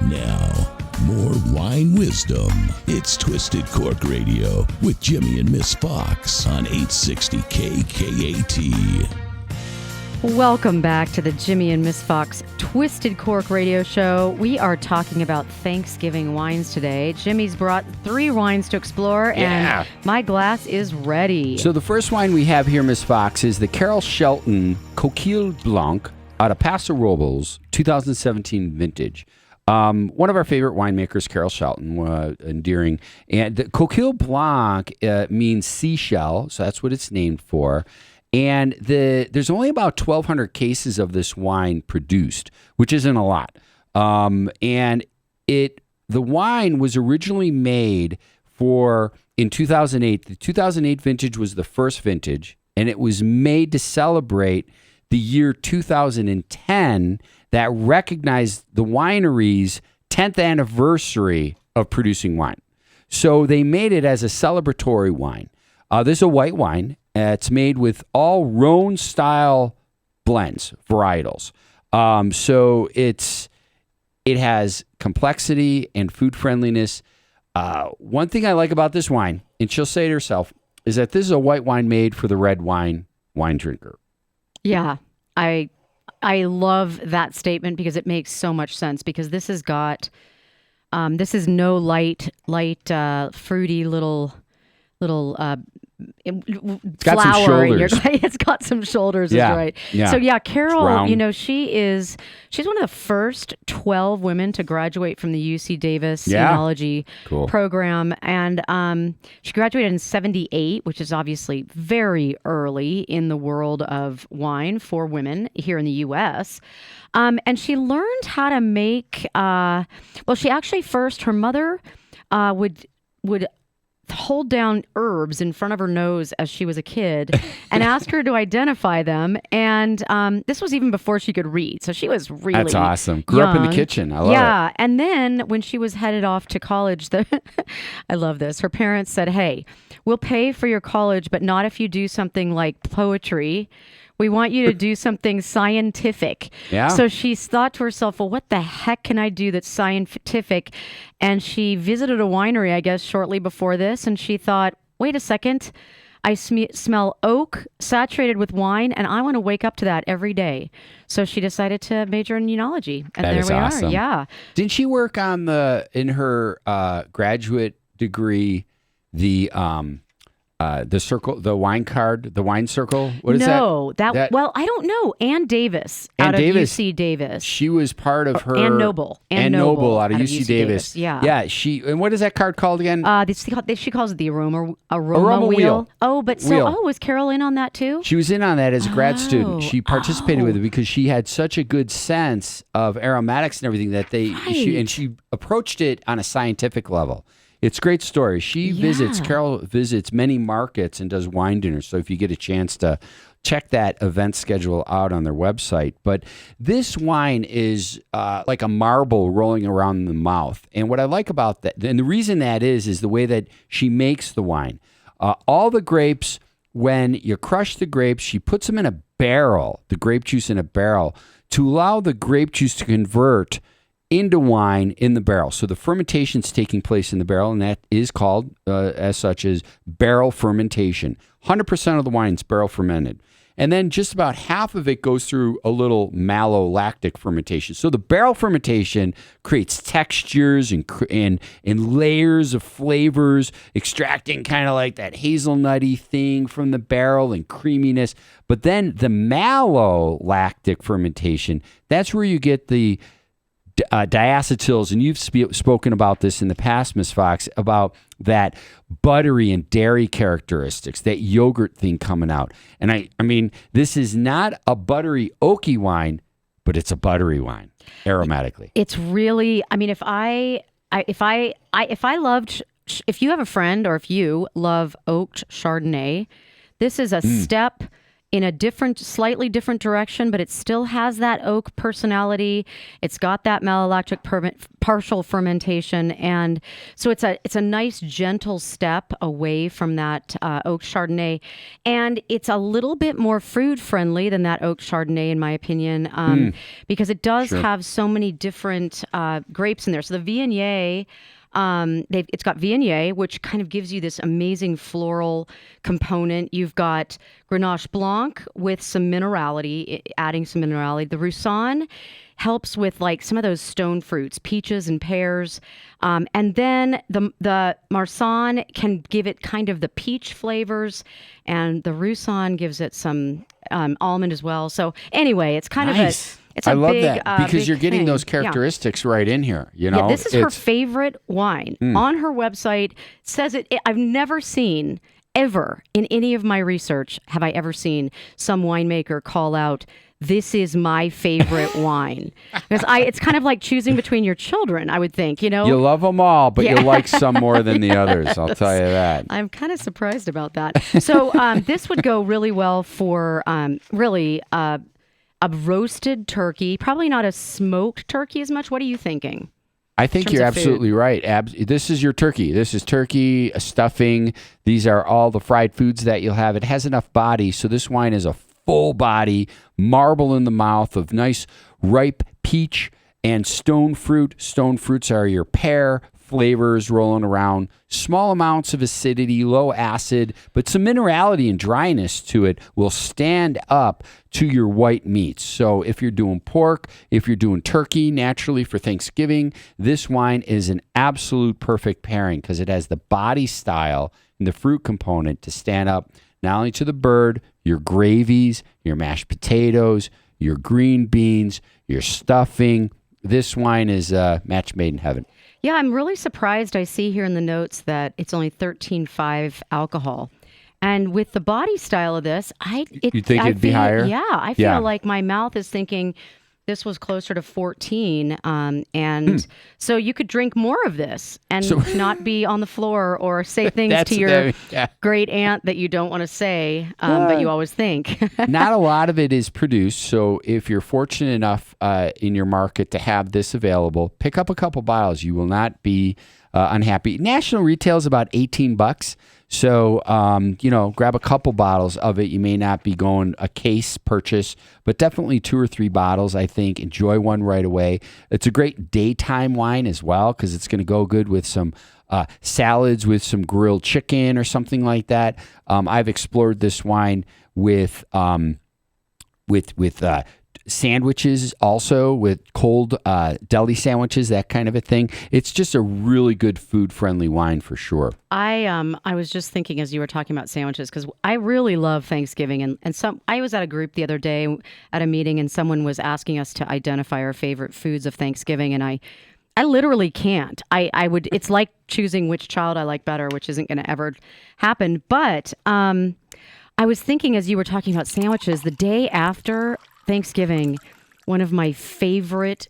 Now, more wine wisdom. It's Twisted Cork Radio with Jimmy and Miss Fox on 860 KKAT. Welcome back to the Jimmy and Miss Fox Twisted Cork Radio Show. We are talking about Thanksgiving wines today. Jimmy's brought 3 wines to explore, and my glass is ready. So the first wine we have here, Miss Fox, is the Carol Shelton Coquille Blanc out of Paso Robles, 2017 vintage. One of our favorite winemakers, Carol Shelton, endearing. And the Coquille Blanc means seashell, so that's what it's named for. And there's only about 1,200 cases of this wine produced, which isn't a lot. And the wine was originally made in 2008. The 2008 vintage was the first vintage, and it was made to celebrate the year 2010 that recognized the winery's 10th anniversary of producing wine. So they made it as a celebratory wine. This is a white wine. It's made with all Rhone-style blends, varietals. So it has complexity and food friendliness. One thing I like about this wine, and she'll say it herself, is that this is a white wine made for the red wine drinker. Yeah, I love that statement because it makes so much sense, because this has got, this is no light, fruity little it's got flower some shoulders. It's got some shoulders, yeah. is right. Yeah. So yeah, Carol, she's one of the first 12 women to graduate from the UC Davis enology program, and she graduated in 1978, which is obviously very early in the world of wine for women here in the U.S. And she learned how to make. She actually first, her mother would hold down herbs in front of her nose as she was a kid and ask her to identify them. And this was even before she could read. So she was really That's awesome. Grew up in the kitchen. I love it. Yeah. And then when she was headed off to college, I love this. Her parents said, "Hey, we'll pay for your college, but not if you do something like poetry. We want you to do something scientific." Yeah. So she thought to herself, well, what the heck can I do that's scientific? And she visited a winery, I guess, shortly before this. And she thought, wait a second, I smell oak saturated with wine, and I want to wake up to that every day. So she decided to major in enology. And that there is we awesome. are. Yeah. Didn't she work on in her graduate degree, the circle, the wine card, the wine circle? What is that? No, well, I don't know. Ann Davis out of UC Davis. She was part of her. Ann Noble. Ann Noble out of UC Davis. Yeah. Yeah. And what is that card called again? She calls it the aroma wheel. Oh, but was Carol in on that too? She was in on that as a grad student. She participated with it because she had such a good sense of aromatics and everything that she approached it on a scientific level. It's a great story. Carol visits many markets and does wine dinners. So if you get a chance to check that event schedule out on their website. But this wine is like a marble rolling around in the mouth. And what I like about that, and the reason that is the way that she makes the wine. All the grapes, when you crush the grapes, she puts them in a barrel, the grape juice in a barrel, to allow the grape juice to convert into wine in the barrel. So the fermentation is taking place in the barrel, and that is called, as such, as barrel fermentation. 100% of the wine is barrel fermented. And then just about half of it goes through a little malolactic fermentation. So the barrel fermentation creates textures and layers of flavors, extracting kind of like that hazelnutty thing from the barrel and creaminess. But then the malolactic fermentation, that's where you get the diacetyls, and you've spoken about this in the past, Ms. Fox, about that buttery and dairy characteristics, that yogurt thing coming out. And I mean, this is not a buttery oaky wine, but it's a buttery wine aromatically. It's really, I mean, if you have a friend or if you love oaked Chardonnay, this is a step in a slightly different direction, but it still has that oak personality. It's got that malolactic partial fermentation, and so it's a nice gentle step away from that oak Chardonnay, and it's a little bit more food friendly than that oak Chardonnay, in my opinion, because it does have so many different grapes in there. So the Viognier. It's got Viognier, which kind of gives you this amazing floral component. You've got Grenache Blanc with some minerality, adding some minerality. The Roussanne helps with like some of those stone fruits, peaches and pears. And then the Marsanne can give it kind of the peach flavors, and the Roussanne gives it some almond as well. So anyway, it's kind of I love that because you're getting those characteristics right in here. You know, this is her favorite wine. On her website, it says it. I've never seen ever in any of my research have I ever seen some winemaker call out, "This is my favorite wine." Because it's kind of like choosing between your children. I would think, you know, you love them all, but you like some more than the others. I'll tell you that. I'm kind of surprised about that. So this would go really well for a roasted turkey, probably not a smoked turkey as much. What are you thinking? I think you're absolutely right. This is your turkey. This is turkey, stuffing. These are all the fried foods that you'll have. It has enough body, so this wine is a full body, marble in the mouth of nice ripe peach and stone fruit. Stone fruits are your pear flavors rolling around, small amounts of acidity, low acid, but some minerality and dryness to it will stand up to your white meats. So if you're doing pork, if you're doing turkey naturally for Thanksgiving, this wine is an absolute perfect pairing because it has the body style and the fruit component to stand up not only to the bird, your gravies, your mashed potatoes, your green beans, your stuffing. This wine is a match made in heaven. Yeah, I'm really surprised. I see here in the notes that it's only 13.5 alcohol. And with the body style of this, you think it'd be higher? Yeah, I feel like my mouth is thinking this was closer to 14. So you could drink more of this and not be on the floor or say things to your great aunt that you don't want to say, but you always think. Not a lot of it is produced. So if you're fortunate enough in your market to have this available, pick up a couple bottles. You will not be unhappy. National retail is about $18. So, grab a couple bottles of it. You may not be going a case purchase, but definitely 2 or 3 bottles, I think. Enjoy one right away. It's a great daytime wine as well because it's going to go good with some salads with some grilled chicken or something like that. I've explored this wine with sandwiches also, with cold deli sandwiches, that kind of a thing. It's just a really good food-friendly wine for sure. I was just thinking as you were talking about sandwiches, because I really love Thanksgiving. And I was at a group the other day at a meeting, and someone was asking us to identify our favorite foods of Thanksgiving. And I literally can't. It's like choosing which child I like better, which isn't going to ever happen. But I was thinking as you were talking about sandwiches, the day after Thanksgiving, one of my favorite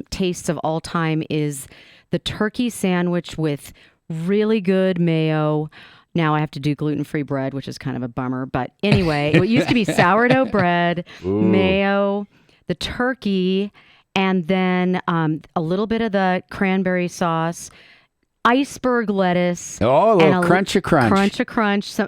tastes of all time is the turkey sandwich with really good mayo. Now I have to do gluten-free bread, which is kind of a bummer. But anyway, it used to be sourdough bread, mayo, the turkey, and then a little bit of the cranberry sauce, iceberg lettuce. Oh, a little crunch.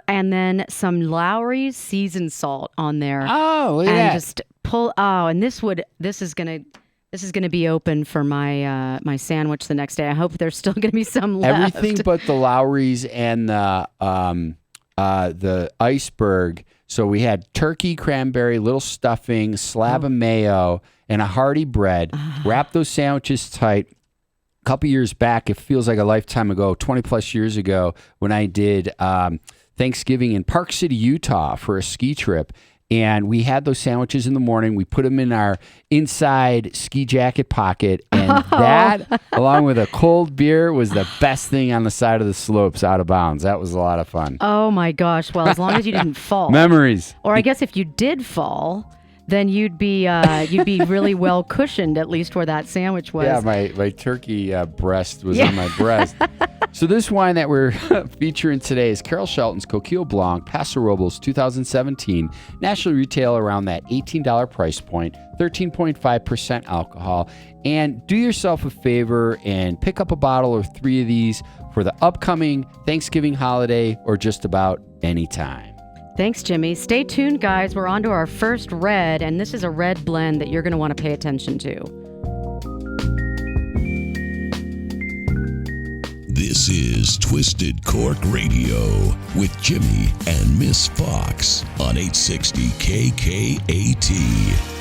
And then some Lowry's seasoned salt on there. Oh, look at that. And just pull. Oh, and this is gonna be open for my my sandwich the next day. I hope there's still gonna be some left. Everything but the Lowry's and the iceberg. So we had turkey, cranberry, little stuffing, slab of mayo, and a hearty bread. Wrap those sandwiches tight. Couple years back, it feels like a lifetime ago, 20 plus years ago, when I did Thanksgiving in Park City, Utah for a ski trip. And we had those sandwiches in the morning. We put them in our inside ski jacket pocket. And that, along with a cold beer, was the best thing on the side of the slopes out of bounds. That was a lot of fun. Oh, my gosh. Well, as long as you didn't fall. Memories. Or I guess if you did fall, then you'd be really well cushioned, at least where that sandwich was. Yeah, my turkey breast was on my breast. So this wine that we're featuring today is Carol Shelton's Coquille Blanc Paso Robles 2017. National retail around that $18 price point, 13.5% alcohol. And do yourself a favor and pick up a bottle or 3 of these for the upcoming Thanksgiving holiday or just about any time. Thanks, Jimmy. Stay tuned, guys. We're on to our first red, and this is a red blend that you're going to want to pay attention to. This is Twisted Cork Radio with Jimmy and Miss Fox on 860 KKAT.